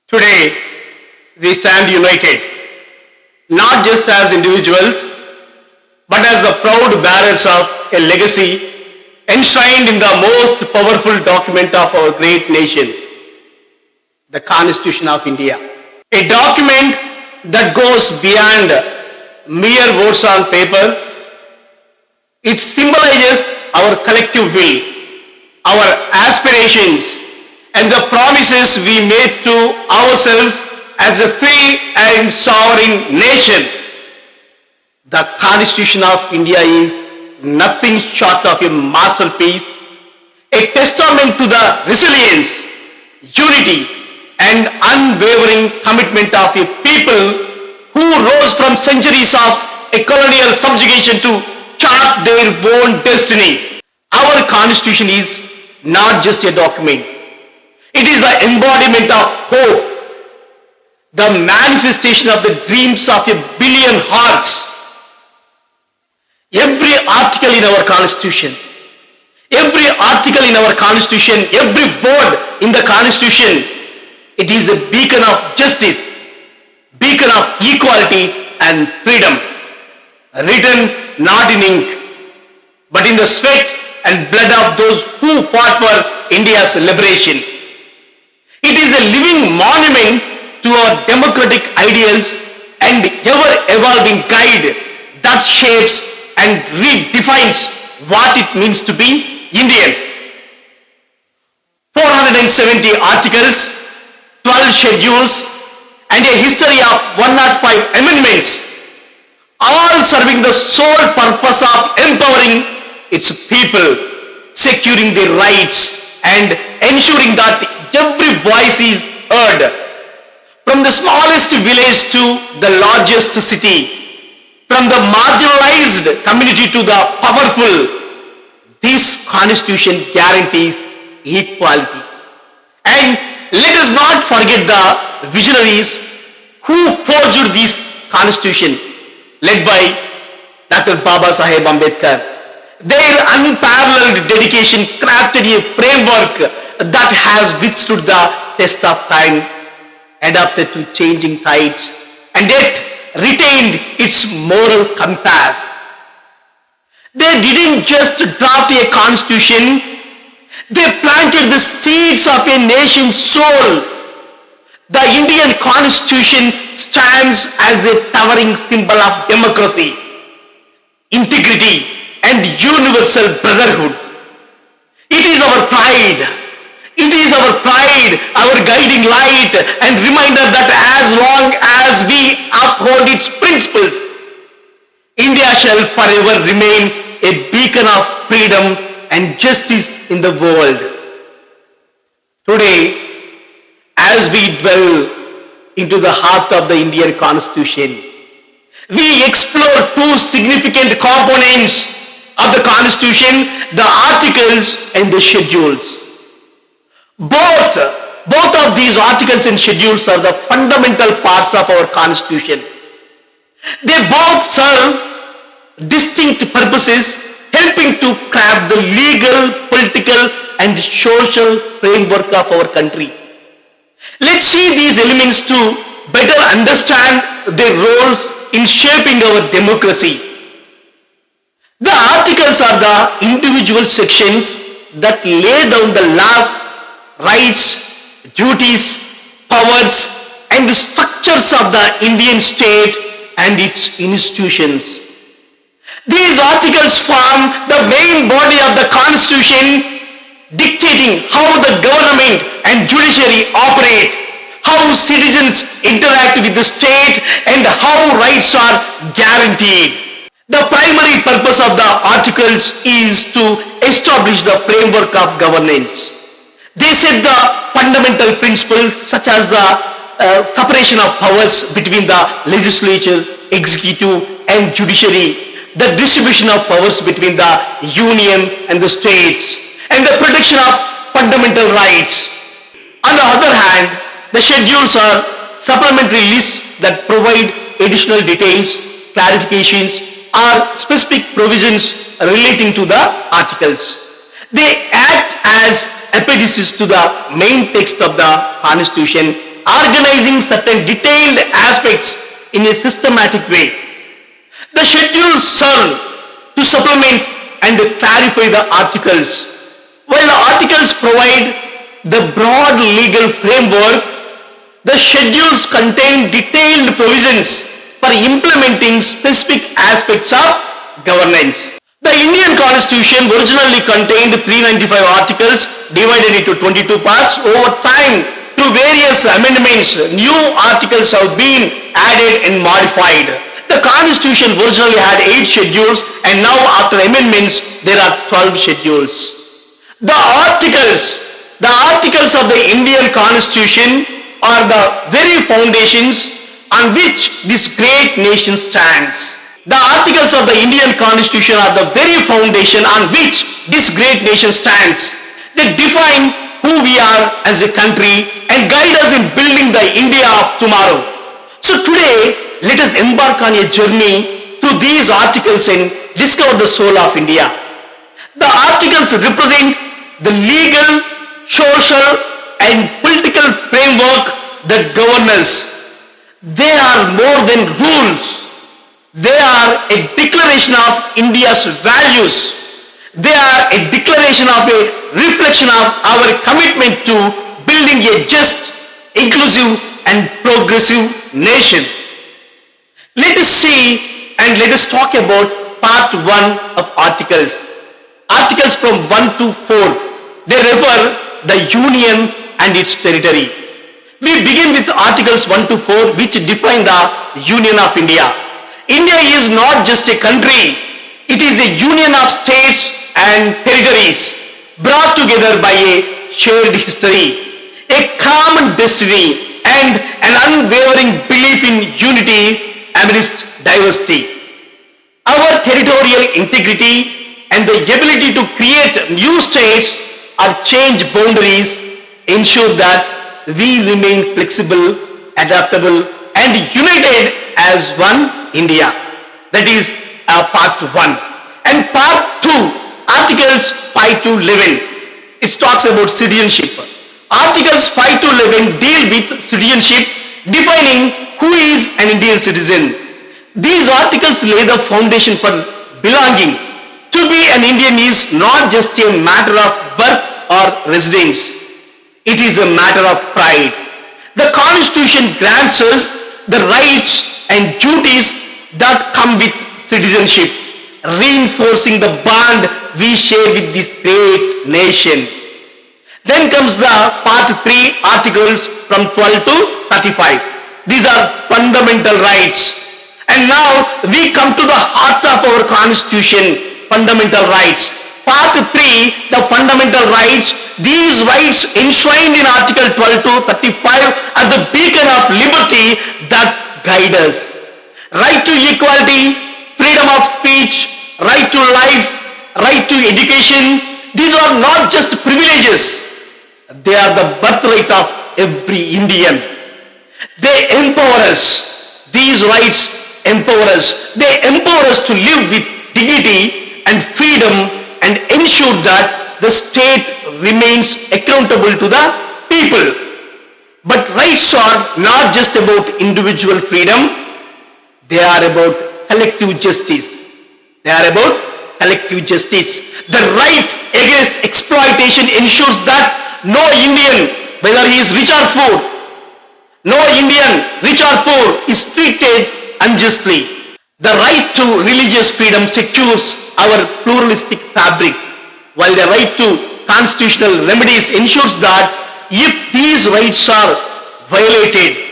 Today, we stand united, not just as individuals, but as the proud bearers of a legacy enshrined in the most powerful document of our great nation, the Constitution of India. A document that goes beyond mere words on paper. It symbolizes our collective will, our aspirations, and the promises we made to ourselves as a free and sovereign nation. The Constitution of India is nothing short of a masterpiece, a testament to the resilience, unity, and unwavering commitment of a people who rose from centuries of a colonial subjugation to chart their own destiny. Our Constitution is not just a document. It is the embodiment of hope, the manifestation of the dreams of a billion hearts. Every article in our Constitution, every word in the Constitution, it is a beacon of justice, beacon of equality and freedom, written not in ink, but in the sweat and blood of those who fought for India's liberation. It is a living monument to our democratic ideals and ever-evolving guide that shapes and redefines what it means to be Indian. 470 articles, 12 schedules, and a history of 105 amendments, all serving the sole purpose of empowering its people, securing their rights, and ensuring that every voice is heard. From the smallest village to the largest city, from the marginalized community to the powerful, this Constitution guarantees equality. And let us not forget the visionaries who forged this Constitution, led by Dr. Baba Saheb Ambedkar. Their unparalleled dedication crafted a framework that has withstood the test of time, adapted to changing tides, and yet retained its moral compass. They didn't just draft a constitution, they planted the seeds of a nation's soul. The Indian Constitution stands as a towering symbol of democracy, integrity, and universal brotherhood. It is our pride. It is our pride, our guiding light, and reminder that as long as we uphold its principles, India shall forever remain a beacon of freedom and justice in the world. Today, as we dwell into the heart of the Indian Constitution, we explore two significant components of the Constitution, the articles and the schedules. Both of these articles and schedules are the fundamental parts of our Constitution. They both serve distinct purposes, helping to craft the legal, political, and social framework of our country. Let's see these elements to better understand their roles in shaping our democracy. The articles are the individual sections that lay down the laws, rights, duties, powers, and structures of the Indian state and its institutions. These articles form the main body of the Constitution, dictating how the government and judiciary operate, how citizens interact with the state, and how rights are guaranteed. The primary purpose of the articles is to establish the framework of governance. They set the fundamental principles such as the separation of powers between the legislature, executive, and judiciary, the distribution of powers between the union and the states, and the protection of fundamental rights. On the other hand, the schedules are supplementary lists that provide additional details, clarifications, or specific provisions relating to the articles. They act as appendices to the main text of the Constitution organizing certain detailed aspects in a systematic way. The schedules serve to supplement and clarify the articles. While the articles provide the broad legal framework, the schedules contain detailed provisions for implementing specific aspects of governance. The Indian Constitution originally contained 395 articles divided into 22 parts. Over time, through various amendments, new articles have been added and modified. The Constitution originally had 8 schedules, and now after amendments, there are 12 schedules. The articles of the Indian Constitution are the very foundations on which this great nation stands. The articles of the Indian Constitution are the very foundation on which this great nation stands. They define who we are as a country and guide us in building the India of tomorrow. So today, let us embark on a journey through these articles and discover the soul of India. The articles represent the legal, social, and political framework that govern us. They are more than rules. They are a declaration of India's values. They are a declaration of a reflection of our commitment to building a just, inclusive, and progressive nation. Let us see and let us talk about part 1 of articles. Articles from 1 to 4. They refer the union and its territory. We begin with articles 1 to 4, which define the Union of India. India is not just a country, it is a union of states and territories brought together by a shared history, a common destiny, and an unwavering belief in unity amidst diversity. Our territorial integrity and the ability to create new states or change boundaries ensure that we remain flexible, adaptable, and united as one India. That is part 1. And part 2, articles 5 to 11. It talks about citizenship. Articles 5 to 11 deal with citizenship, defining who is an Indian citizen. These articles lay the foundation for belonging. To be an Indian is not just a matter of birth or residence. It is a matter of pride. The Constitution grants us the rights and duties that come with citizenship, reinforcing the bond we share with this great nation. Then comes the part 3, articles from 12 to 35. These are fundamental rights. And now we come to the heart of our Constitution, fundamental rights. Part 3, the fundamental rights. These rights enshrined in article 12 to 35 are the beacon of liberty that guide us. Right to equality, freedom of speech, right to life, right to education. These are not just privileges. They are the birthright of every Indian. They empower us. These rights empower us. They empower us to live with dignity and freedom and ensure that the state remains accountable to the people. But rights are not just about individual freedom. They are about collective justice. They are about collective justice. The right against exploitation ensures that no Indian, whether he is rich or poor, no Indian, rich or poor, is treated unjustly. The right to religious freedom secures our pluralistic fabric, while the right to constitutional remedies ensures that if these rights are violated,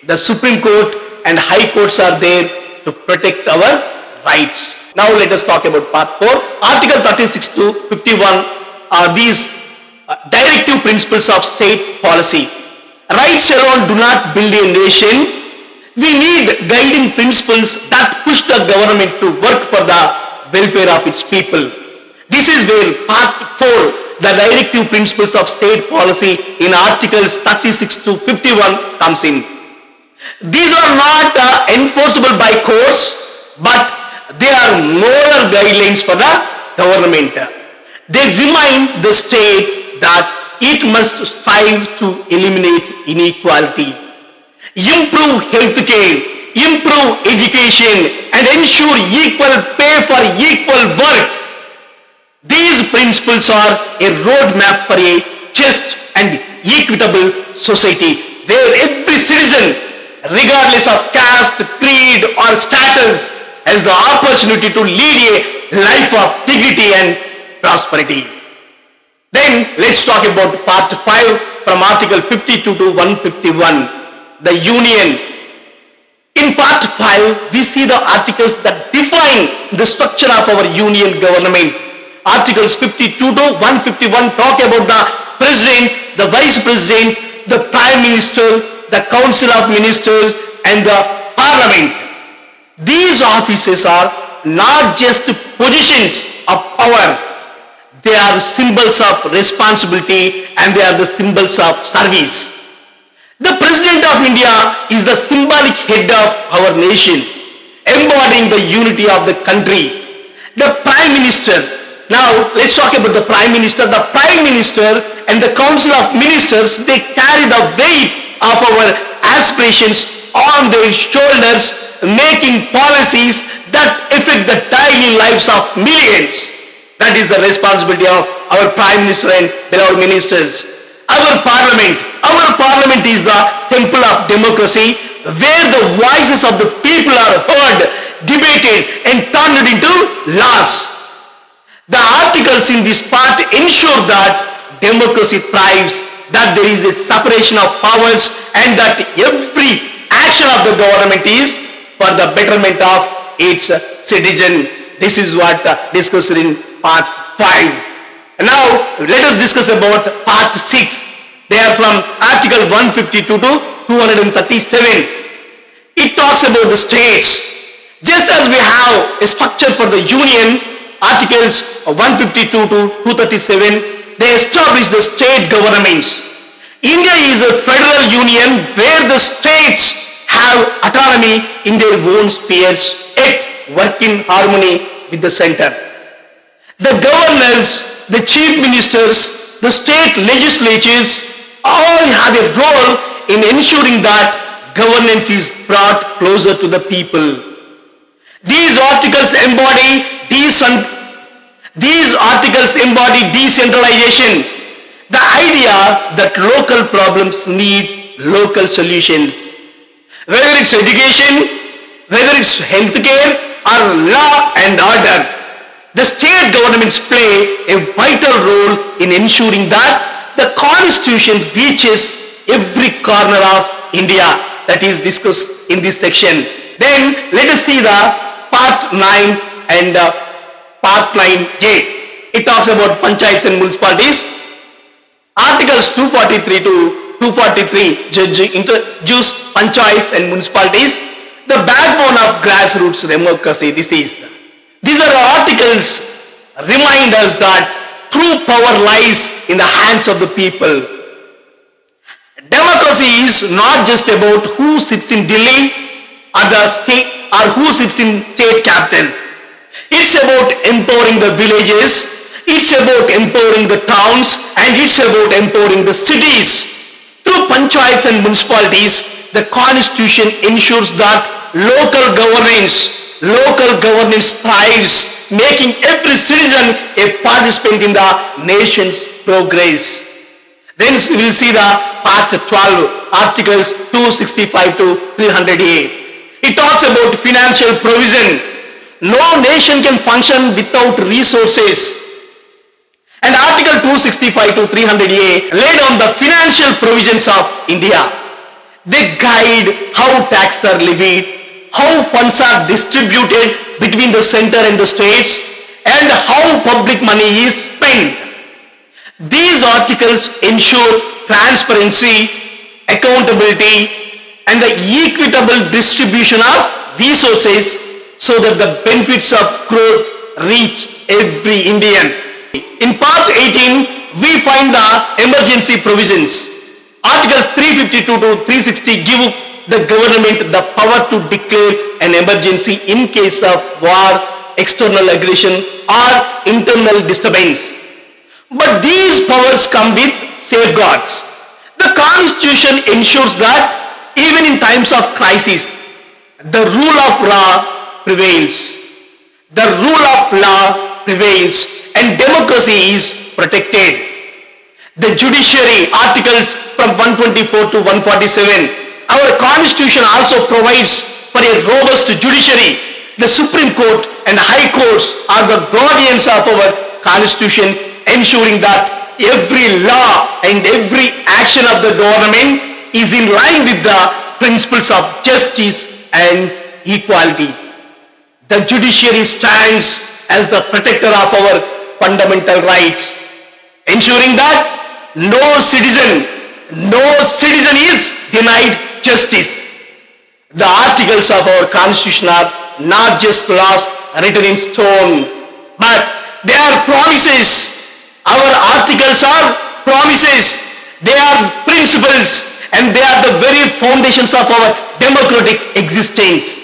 the Supreme Court and High Courts are there to protect our rights. Now let us talk about part 4. Article 36 to 51 are these directive principles of state policy. Rights alone do not build a nation. We need guiding principles that push the government to work for the welfare of its people. This is where part 4, the directive principles of state policy in articles 36 to 51 comes in. These are not enforceable by courts, but they are moral guidelines for the government. They remind the state that it must strive to eliminate inequality, improve healthcare, improve education, and ensure equal pay for equal work. These principles are a roadmap for a just and equitable society where every citizen, regardless of caste, creed, or status, has the opportunity to lead a life of dignity and prosperity. Then let's talk about part 5 from Article 52 to 151, the Union. In part 5, we see the articles that define the structure of our union government. Articles 52 to 151 talk about the president, the vice president, the prime minister, the council of ministers, and the parliament. These offices are not just positions of power, they are symbols of responsibility and they are the symbols of service. The President of India is the symbolic head of our nation, embodying the unity of the country. The Prime Minister, now let's talk about the Prime Minister. The Prime Minister and the Council of Ministers, they carry the weight of our aspirations on their shoulders, making policies that affect the daily lives of millions. That is the responsibility of our Prime Minister and beloved ministers. Our Parliament is the temple of democracy where the voices of the people are heard, debated, and turned into laws. The articles in this part ensure that democracy thrives, that there is a separation of powers, and that every action of the government is for the betterment of its citizen. This is what discussed in part 5. And now let us discuss about part 6. They are from Article 152 to 237. It talks about the states. Just as we have a structure for the union, Articles 152 to 237, they establish the state governments. India is a federal union where the states have autonomy in their own spheres, yet work in harmony with the center. The governors, the chief ministers, the state legislatures all have a role in ensuring that governance is brought closer to the people. These articles embody decentralization, the idea that local problems need local solutions. Whether it's education, whether it's healthcare or law and order, the state governments play a vital role in ensuring that the constitution reaches every corner of India. That is discussed in this section. Then let us see the part 9 and part 9A. It talks about panchayats and municipalities. Articles 243 to 243 introduce panchayats and municipalities, the backbone of grassroots democracy. These are articles remind us that true power lies in the hands of the people. Democracy is not just about who sits in Delhi or the state or who sits in state capitals. It's about empowering the villages, it's about empowering the towns, and it's about empowering the cities. Through panchayats and municipalities, the constitution ensures that local governance thrives, making every citizen a participant in the nation's progress. Then we will see the part 12, articles 265 to 300A. It talks about financial provision. No nation can function without resources. And article 265 to 300A lay down the financial provisions of India. They guide how taxes are levied, how funds are distributed between the center and the states, and how public money is spent. These articles ensure transparency, accountability, and the equitable distribution of resources so that the benefits of growth reach every Indian. In part 18, we find the emergency provisions. Articles 352 to 360 give the government the power to declare an emergency in case of war, external aggression, or internal disturbance. But these powers come with safeguards. The Constitution ensures that Even in times of crisis, the rule of law prevails. The rule of law prevails and democracy is protected. The judiciary articles from 124 to 147, our constitution also provides for a robust judiciary. The Supreme Court and High Courts are the guardians of our constitution, ensuring that every law and every action of the government is in line with the principles of justice and equality. The judiciary stands as the protector of our fundamental rights, ensuring that no citizen is denied justice. The articles of our constitution are not just laws written in stone, but they are promises. Our articles are promises. They are principles, and they are the very foundations of our democratic existence.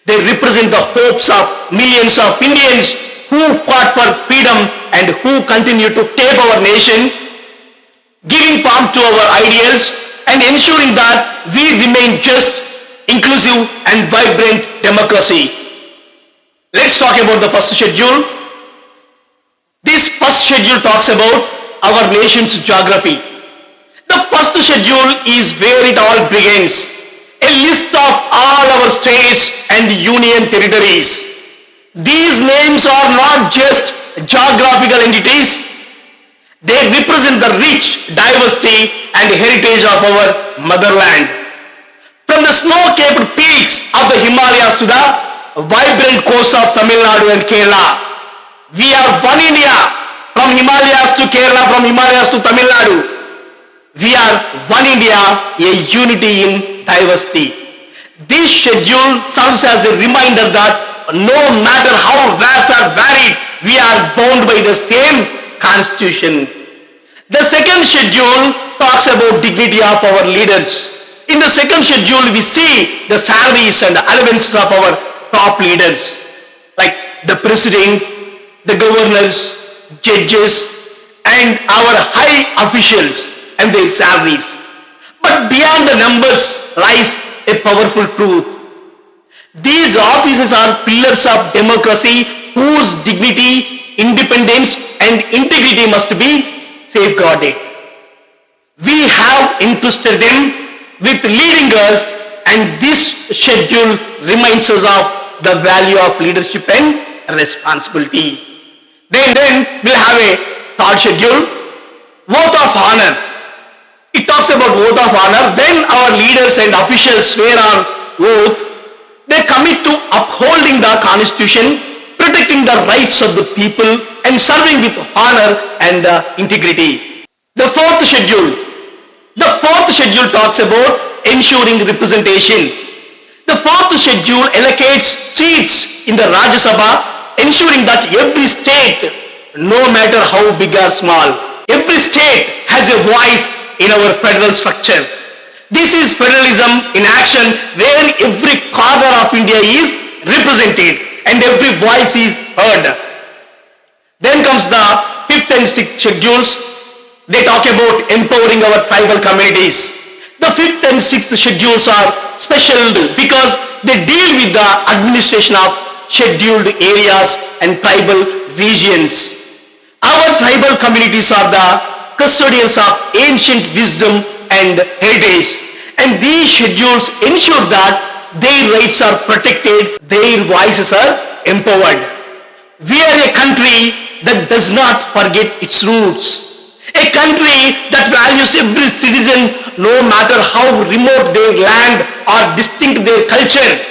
They represent the hopes of millions of Indians who fought for freedom and who continue to shape our nation, giving form to our ideals and ensuring that we remain just, inclusive and vibrant democracy. Let's talk about the first schedule. This first schedule talks about our nation's geography. The first schedule is where it all begins. A list of all our states and union territories. These names are not just geographical entities. They represent the rich diversity and heritage of our motherland. From the snow-capped peaks of the Himalayas to the vibrant coasts of Tamil Nadu and Kerala, we are one India. From Himalayas to Kerala, from Himalayas to Tamil Nadu, we are one India, a unity in diversity. This schedule serves as a reminder that no matter how vast or varied, we are bound by the same constitution. The second schedule talks about dignity of our leaders. In the second schedule, we see the salaries and the allowances of our top leaders, like the president, the governors, judges, and our high officials and their salaries. But beyond the numbers lies a powerful truth. These offices are pillars of democracy whose dignity, independence, and integrity must be safeguarded. We have entrusted them with leading us, and this schedule reminds us of the value of leadership and responsibility. Then we'll have a third schedule, oath of honor. It talks about oath of honor. When our leaders and officials swear on oath, they commit to upholding the constitution, protecting the rights of the people, and serving with honor and integrity. The fourth schedule talks about ensuring representation. The fourth schedule allocates seats in the Rajya Sabha, ensuring that every state, no matter how big or small, every state has a voice in our federal structure. This is federalism in action, where every corner of India is represented and every voice is heard. Then comes the fifth and sixth schedules. They talk about empowering our tribal communities. The fifth and sixth schedules are special because they deal with the administration of scheduled areas and tribal regions. Our tribal communities are the custodians of ancient wisdom and heritage, and these schedules ensure that their rights are protected, their voices are empowered. We are a country that does not forget its roots, a country that values every citizen no matter how remote their land or distinct their culture.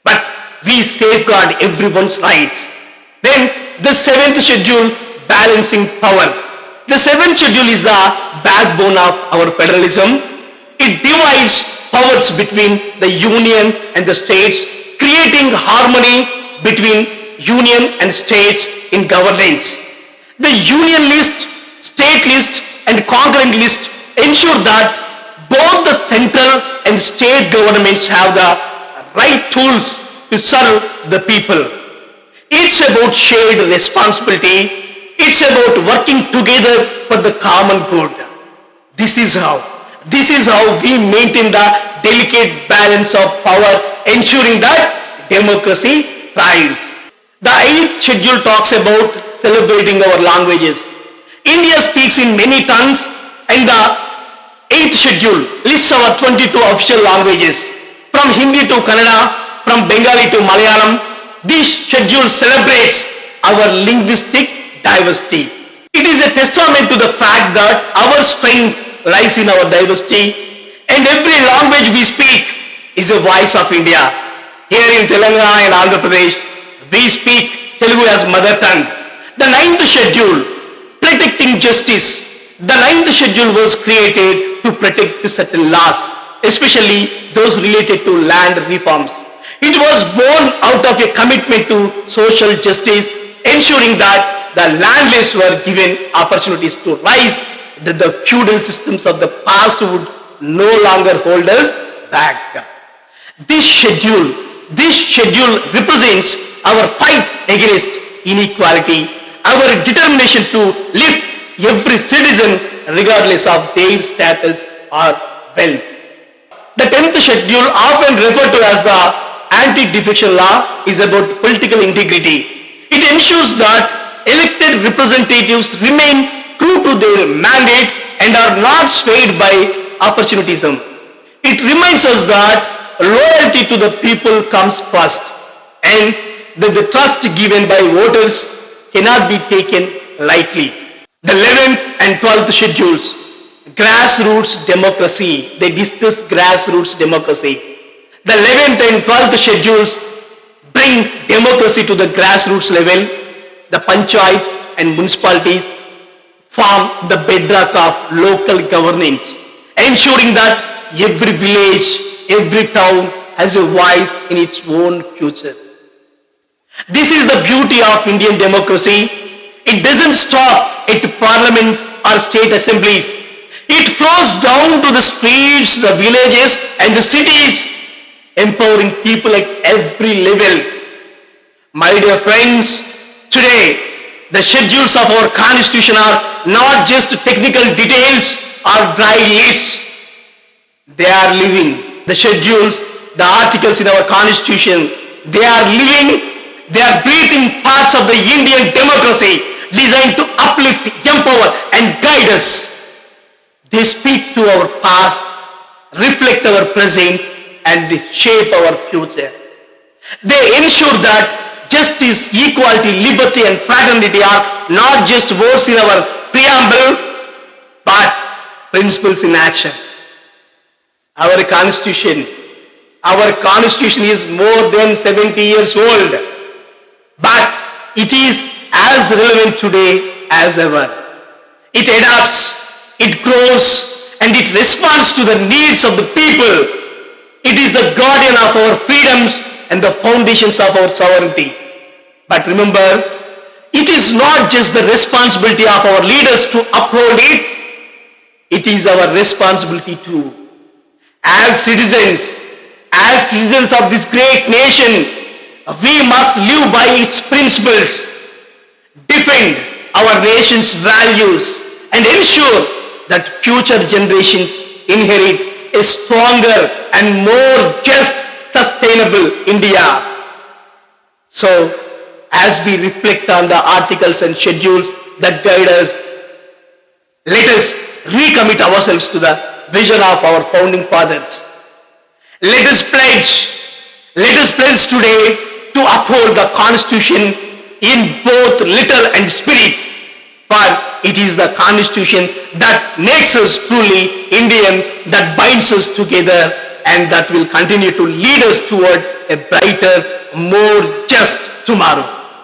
But we safeguard everyone's rights. Then the seventh schedule, balancing power. The seventh schedule is the backbone of our federalism. It divides powers between the union and the states, creating harmony between union and states in governance. The union list, state list, and concurrent list ensure that both the central and state governments have the right tools to serve the people. It's about shared responsibility. It's about working together for the common good. This is how This is how we maintain the delicate balance of power, ensuring that democracy thrives. The 8th schedule talks about celebrating our languages. India speaks in many tongues, and the 8th schedule lists our 22 official languages. From Hindi to Kannada, from Bengali to Malayalam, this schedule celebrates our linguistic diversity. It is a testament to the fact that our strength lies in our diversity, and every language we speak is a voice of India. Here in Telangana and Andhra Pradesh, we speak Telugu as mother tongue. The 9th schedule, protecting justice. The 9th schedule was created to protect certain laws, especially those related to land reforms. It was born out of a commitment to social justice, ensuring that the landless were given opportunities to rise, that the feudal systems of the past would no longer hold us back. This schedule represents our fight against inequality, our determination to lift every citizen regardless of their status or wealth. The 10th schedule, often referred to as the anti-defection law, is about political integrity. It ensures that elected representatives remain true to their mandate and are not swayed by opportunism. It reminds us that loyalty to the people comes first, and that the trust given by voters cannot be taken lightly. The 11th and 12th schedules, grassroots democracy. They discuss grassroots democracy. The 11th and 12th schedules bring democracy to the grassroots level. The panchayats and municipalities form the bedrock of local governance, ensuring that every village, every town has a voice in its own future. This is the beauty of Indian democracy. It doesn't stop at parliament or state assemblies. It flows down to the streets, the villages, and the cities, empowering people at every level. My dear friends, today the schedules of our constitution are not just technical details or dry lists. They are living. The schedules, the articles in our constitution, they are living, they are breathing parts of the Indian democracy designed to uplift, empower and guide us. They speak to our past, reflect our present and shape our future. They ensure that justice, equality, liberty and fraternity are not just words in our preamble but principles in action. Our constitution is more than 70 years old, but it is as relevant today as ever. It adapts, it grows, and it responds to the needs of the people. It is the guardian of our freedoms and the foundations of our sovereignty. But remember, it is not just the responsibility of our leaders to uphold it, it is our responsibility too. As citizens of this great nation, we must live by its principles, defend our nation's values, and ensure that future generations inherit a stronger and more just, sustainable India. So, as we reflect on the articles and schedules that guide us, let us recommit ourselves to the vision of our founding fathers. Let us pledge today to uphold the Constitution in both letter and spirit, for it is the Constitution that makes us truly Indian, that binds us together, and that will continue to lead us toward a brighter, more just tomorrow.